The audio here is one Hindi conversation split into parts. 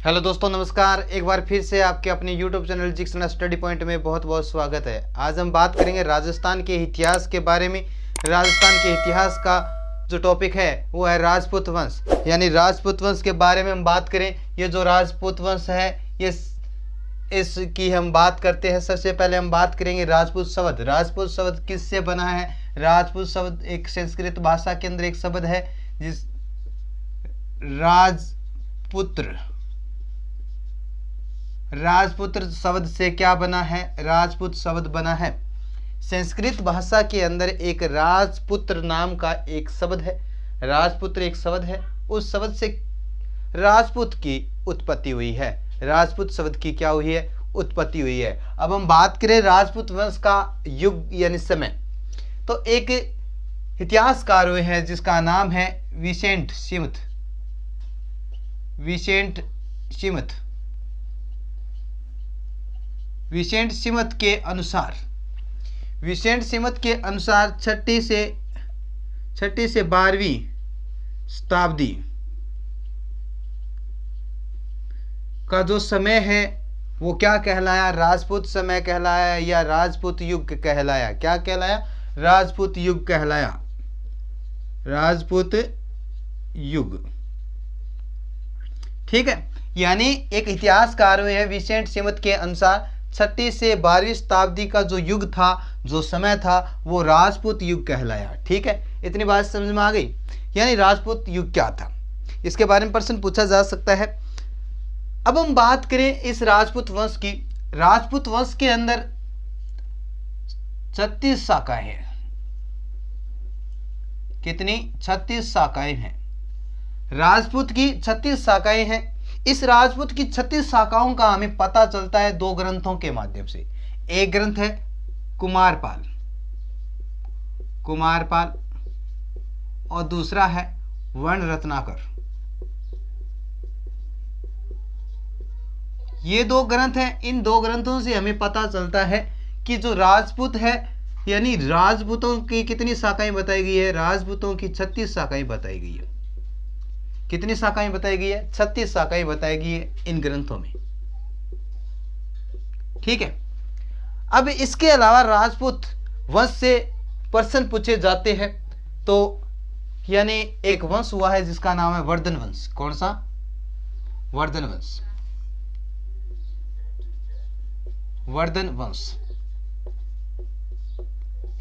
हेलो दोस्तों, नमस्कार। एक बार फिर से आपके अपने YouTube channel Jeakson study point में बहुत बहुत स्वागत है। आज हम बात करेंगे राजस्थान के इतिहास के बारे में। राजस्थान के इतिहास का जो टॉपिक है वो है राजपूत वंश, यानी राजपूत वंश के बारे में हम बात करें। ये जो राजपूत वंश है ये इसकी हम बात करते हैं। सबसे पहले हम बात करेंगे राजपूत शब्द। राजपूत शब्द किससे बना है? राजपूत शब्द एक संस्कृत भाषा के अंदर एक शब्द है जिस राजपुत्र शब्द से क्या बना है? राजपूत शब्द बना है। संस्कृत भाषा के अंदर एक राजपुत्र नाम का एक शब्द है। राजपुत्र एक शब्द है, उस शब्द से राजपूत की उत्पत्ति हुई है। राजपूत शब्द की क्या हुई है? उत्पत्ति हुई है। अब हम बात करें राजपूत वंश का युग यानी समय, तो एक इतिहासकार हुए हैं जिसका नाम है विसेंट सिमथ। विसेंट सिमथ के अनुसार छठी से 12वीं शताब्दी का जो समय है वो क्या कहलाया? राजपूत समय कहलाया या राजपूत युग कहलाया? क्या कहलाया? राजपूत युग कहलाया। राजपूत युग, ठीक है। यानी एक इतिहासकार हुए हैं विसेंट सिमथ के अनुसार छठी से 12वीं शताब्दी का जो युग था, जो समय था, वो राजपूत युग कहलाया। ठीक है, इतनी बात समझ में आ गई। यानी राजपूत युग क्या था, इसके बारे में प्रश्न पूछा जा सकता है। अब हम बात करें इस राजपूत वंश की। राजपूत वंश के अंदर 36 शाखाएं हैं। कितनी? 36 शाखाएं हैं। राजपूत की 36 शाखाएं हैं। इस राजपूत की 36 शाखाओं का हमें पता चलता है दो ग्रंथों के माध्यम से। एक ग्रंथ है कुमारपाल और दूसरा है वर्ण रत्नाकर। ये दो ग्रंथ हैं। इन दो ग्रंथों से हमें पता चलता है कि जो राजपूत है, यानी राजपूतों की कितनी शाखाएं बताई गई है? राजपूतों की 36 शाखाएं बताई गई है। कितनी शाखाएं बताई गई है? 36 शाखाएं बताई गई है इन ग्रंथों में। ठीक है। अब इसके अलावा राजपूत वंश से प्रश्न पूछे जाते हैं, तो यानी एक वंश हुआ है जिसका नाम है वर्धन वंश। कौन सा? वर्धन वंश। वर्धन वंश।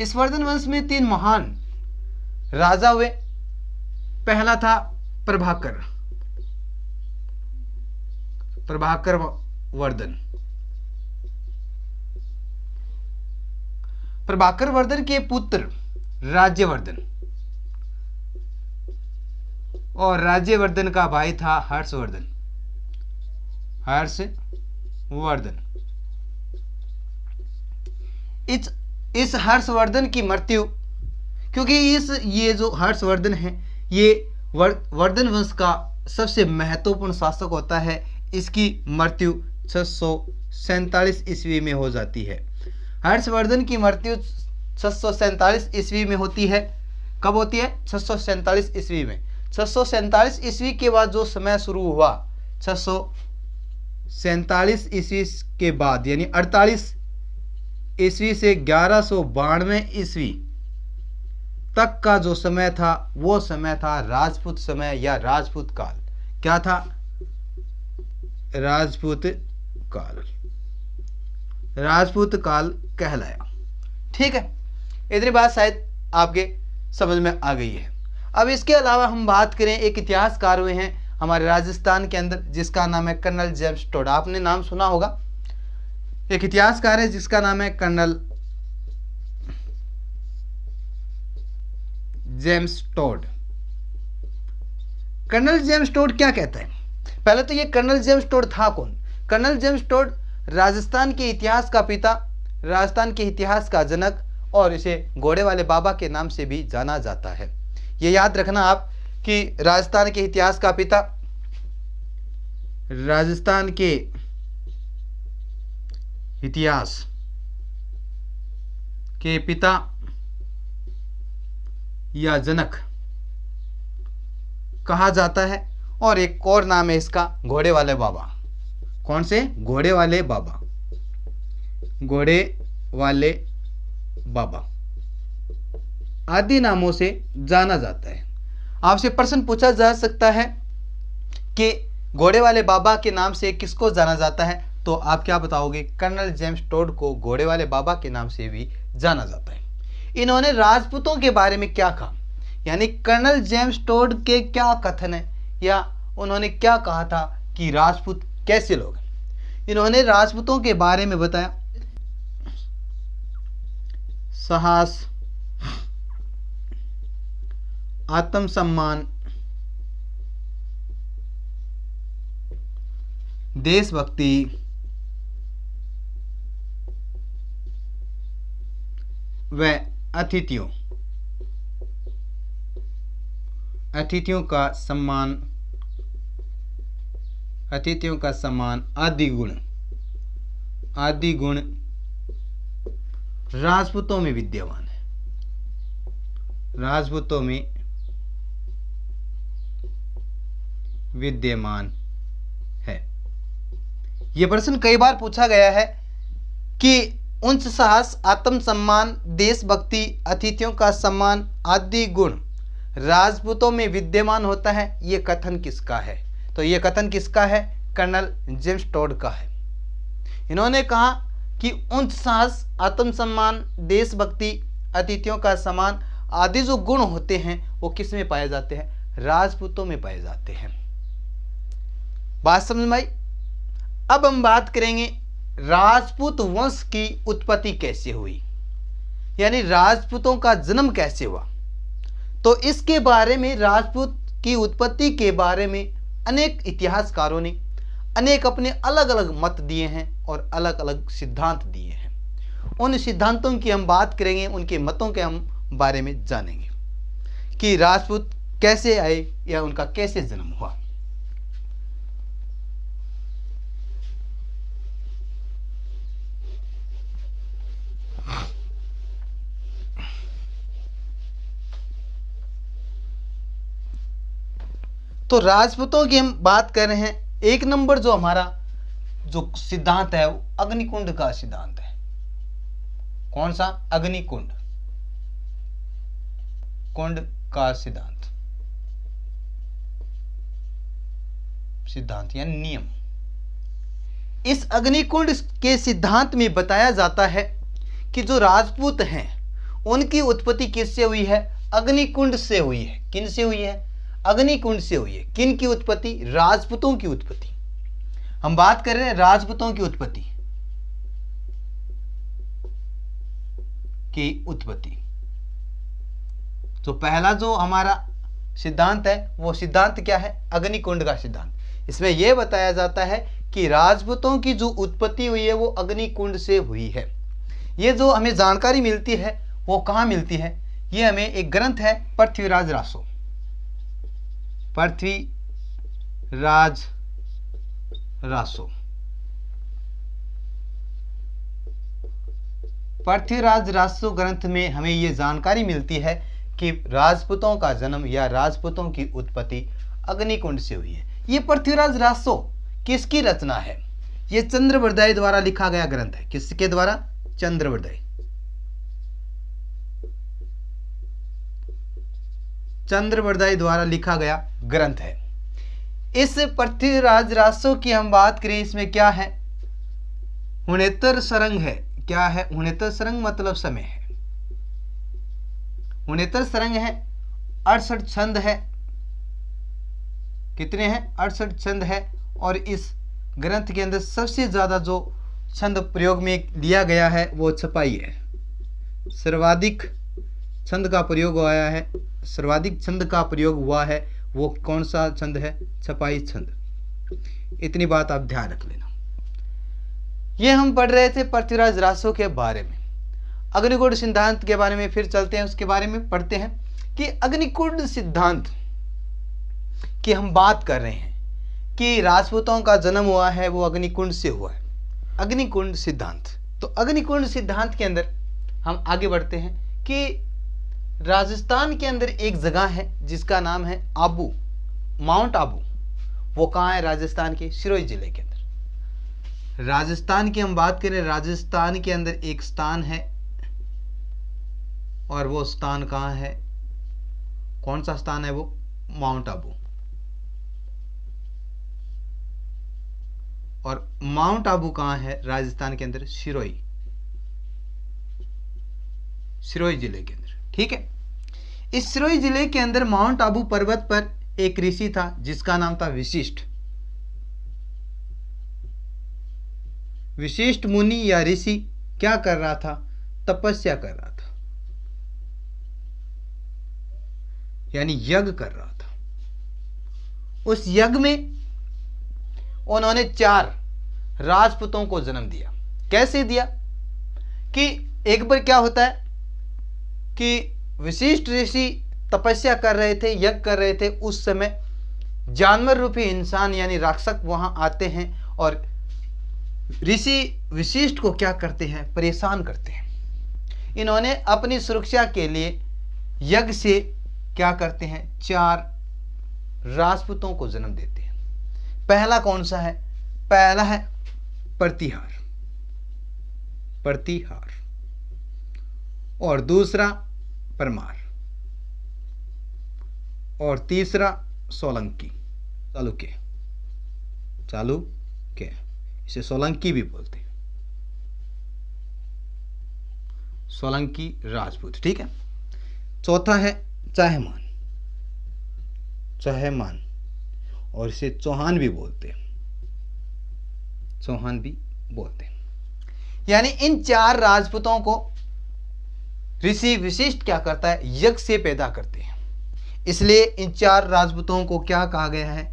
इस वर्धन वंश में 3 महान राजा हुए। पहला था प्रभाकर वर्धन। प्रभाकर वर्धन के पुत्र राज्यवर्धन, और राज्यवर्धन का भाई था हर्षवर्धन। इस हर्षवर्धन की मृत्यु, क्योंकि ये जो हर्षवर्धन है ये वर्धन वंश का सबसे महत्वपूर्ण शासक होता है। इसकी मृत्यु 647 ईस्वी में हो जाती है। हर्षवर्धन की मृत्यु 647 ईस्वी में होती है। कब होती है? 647 ईस्वी में। 647 ईस्वी के बाद जो समय शुरू हुआ, 647 ईस्वी के बाद यानी 48 ईस्वी से 1192 ईस्वी तक का जो समय था वो समय था राजपूत समय या राजपूत काल। क्या था? राजपूत काल कहलाया। ठीक है, इतनी बात शायद आपके समझ में आ गई है। अब इसके अलावा हम बात करें, एक इतिहासकार हुए हैं हमारे राजस्थान के अंदर जिसका नाम है कर्नल जेम्स टोड। आपने नाम सुना होगा। एक इतिहासकार है जिसका नाम है colonel James Tod. Colonel James Tod क्या कहता है? पहले तो ये कर्नल जेम्स टोड था कौन? कर्नल जेम्स टोड राजस्थान के इतिहास का पिता, राजस्थान के इतिहास का जनक, और इसे घोड़े वाले बाबा के नाम से भी जाना जाता है। ये याद रखना आप कि राजस्थान के इतिहास का पिता, राजस्थान के इतिहास के पिता या जनक कहा जाता है, और एक और नाम है इसका घोड़े वाले बाबा। कौन से? घोड़े वाले बाबा। घोड़े वाले बाबा आदि नामों से जाना जाता है। आपसे प्रश्न पूछा जा सकता है कि घोड़े वाले बाबा के नाम से किसको जाना जाता है, तो आप क्या बताओगे? कर्नल जेम्स टोड को घोड़े वाले बाबा के नाम से भी जाना जाता है। इन्होंने राजपूतों के बारे में क्या कहा, यानी कर्नल जेम्स टोड के क्या कथन है या उन्होंने क्या कहा था कि राजपूत कैसे लोग हैं। इन्होंने राजपूतों के बारे में बताया साहस, आत्मसम्मान, देशभक्ति, व अतिथियों का सम्मान आदि गुण राजपूतों में विद्यमान है। राजपूतों में विद्यमान है। यह प्रश्न कई बार पूछा गया है कि उच्च साहस, आत्मसम्मान, देशभक्ति, अतिथियों का सम्मान आदि गुण राजपूतों में विद्यमान होता है। यह कथन किसका है? तो यह कथन किसका है? कर्नल जेम्स टोड का है। इन्होंने कहा कि उच्च साहस, आत्मसम्मान, देशभक्ति, अतिथियों का सम्मान आदि जो गुण होते हैं वो किस में पाए जाते हैं? राजपूतों में पाए जाते हैं। बात समझ में आई? अब हम बात करेंगे राजपूत वंश की उत्पत्ति कैसे हुई, यानी राजपूतों का जन्म कैसे हुआ। तो इसके बारे में, राजपूत की उत्पत्ति के बारे में अनेक इतिहासकारों ने अनेक अपने अलग अलग मत दिए हैं और अलग अलग सिद्धांत दिए हैं। उन सिद्धांतों की हम बात करेंगे, उनके मतों के हम बारे में जानेंगे कि राजपूत कैसे आए या उनका कैसे जन्म हुआ। तो राजपूतों की हम बात कर रहे हैं। एक नंबर जो हमारा जो सिद्धांत है वो अग्निकुंड का सिद्धांत है। कौन सा? अग्निकुंड का सिद्धांत या नियम। इस अग्निकुंड के सिद्धांत में बताया जाता है कि जो राजपूत हैं उनकी उत्पत्ति किससे हुई है? अग्निकुंड से हुई है। किन से हुई है? अग्निकुंड से हुई है। किन की उत्पत्ति? राजपूतों की उत्पत्ति। हम बात कर रहे हैं राजपूतों की उत्पत्ति। तो पहला जो हमारा सिद्धांत है वो सिद्धांत क्या है? अग्निकुंड का सिद्धांत। इसमें यह बताया जाता है कि राजपूतों की जो उत्पत्ति हुई है वो अग्निकुंड से हुई है। ये जो हमें जानकारी मिलती है वो कहाँ मिलती है? ये हमें एक ग्रंथ है पृथ्वीराज रासो। पृथ्वीराज रासो ग्रंथ में हमें ये जानकारी मिलती है कि राजपूतों का जन्म या राजपूतों की उत्पत्ति अग्निकुंड से हुई है। ये पृथ्वीराज रासो किसकी रचना है? ये चंद्रवरदाई द्वारा लिखा गया ग्रंथ है। किसके द्वारा? चंद्रवरदाई द्वारा लिखा गया ग्रंथ है। इस पृथ्वीराज रासो की हम बात करें, इसमें क्या है? 69 सरंग है। क्या है? 69 सरंग मतलब समय है। 69 सरंग है, 68 छंद है। कितने हैं? 68 छंद है। और इस ग्रंथ के अंदर सबसे ज्यादा जो छंद प्रयोग में लिया गया है वो छपाई है। सर्वाधिक छंद का प्रयोग आया है, सर्वाधिक छंद का प्रयोग हुआ है वो कौन सा छंद है? छपाई छंद। इतनी बात आप ध्यान रख लेना। ये हम पढ़ रहे थे पृथ्वीराज रासो के बारे में। अग्निकुंड सिद्धांत के बारे में फिर चलते हैं, उसके बारे में पढ़ते हैं कि अग्निकुंड सिद्धांत की हम बात कर रहे हैं कि राजपूतों का जन्म हुआ है वो अग्निकुंड से हुआ है। अग्निकुंड सिद्धांत। तो अग्निकुंड सिद्धांत के अंदर हम आगे बढ़ते हैं कि राजस्थान के अंदर एक जगह है जिसका नाम है आबू, माउंट आबू। वो कहाँ है? राजस्थान के सिरोही जिले के अंदर। राजस्थान की हम बात करें, राजस्थान के अंदर एक स्थान है, और वो स्थान कहाँ है? कौन सा स्थान है वो? माउंट आबू। और माउंट आबू कहाँ है? राजस्थान के अंदर सिरोही जिले के अंदर। ठीक है, इस सिरोही जिले के अंदर माउंट आबू पर्वत पर एक ऋषि था जिसका नाम था विशिष्ट मुनि या ऋषि क्या कर रहा था? तपस्या कर रहा था, यानी यज्ञ कर रहा था। उस यज्ञ में उन्होंने 4 राजपूतों को जन्म दिया। कैसे दिया? कि एक बार क्या होता है कि विशिष्ट ऋषि तपस्या कर रहे थे, यज्ञ कर रहे थे, उस समय जानवर रूपी इंसान यानी राक्षस वहां आते हैं और ऋषि विशिष्ट को क्या करते हैं? परेशान करते हैं। इन्होंने अपनी सुरक्षा के लिए यज्ञ से क्या करते हैं? 4 राजपूतों को जन्म देते हैं। पहला कौन सा है? पहला है प्रतिहार, और दूसरा परमार, और तीसरा सोलंकी, चालुक्य, इसे सोलंकी भी बोलते हैं, सोलंकी राजपूत। ठीक है, चौथा है चहमान, और इसे चौहान भी बोलते हैं, यानी इन 4 राजपूतों को ऋषि विशिष्ट क्या करता है? यज्ञ से पैदा करते हैं। इसलिए इन 4 राजपूतों को क्या कहा गया है?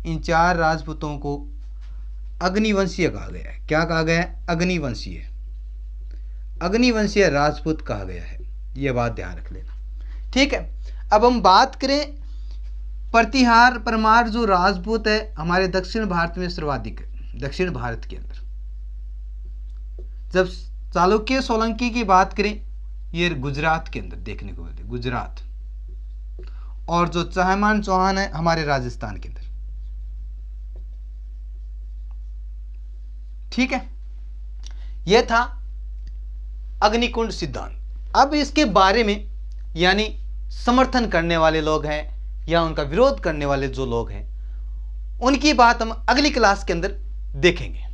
इन 4 राजपूतों को अग्निवंशीय कहा गया है। क्या कहा गया है? अग्निवंशीय राजपूत कहा गया है। यह बात ध्यान रख लेना। ठीक है, अब हम बात करें प्रतिहार परमार जो राजपूत है हमारे दक्षिण भारत में सर्वाधिक है। दक्षिण भारत के अंदर जब चालुक्य सोलंकी की बात करें, ये गुजरात के अंदर देखने को मिलते, गुजरात, और जो चहमान चौहान है हमारे राजस्थान के अंदर। ठीक है, यह था अग्निकुंड सिद्धांत। अब इसके बारे में यानी समर्थन करने वाले लोग हैं या उनका विरोध करने वाले जो लोग हैं, उनकी बात हम अगली क्लास के अंदर देखेंगे।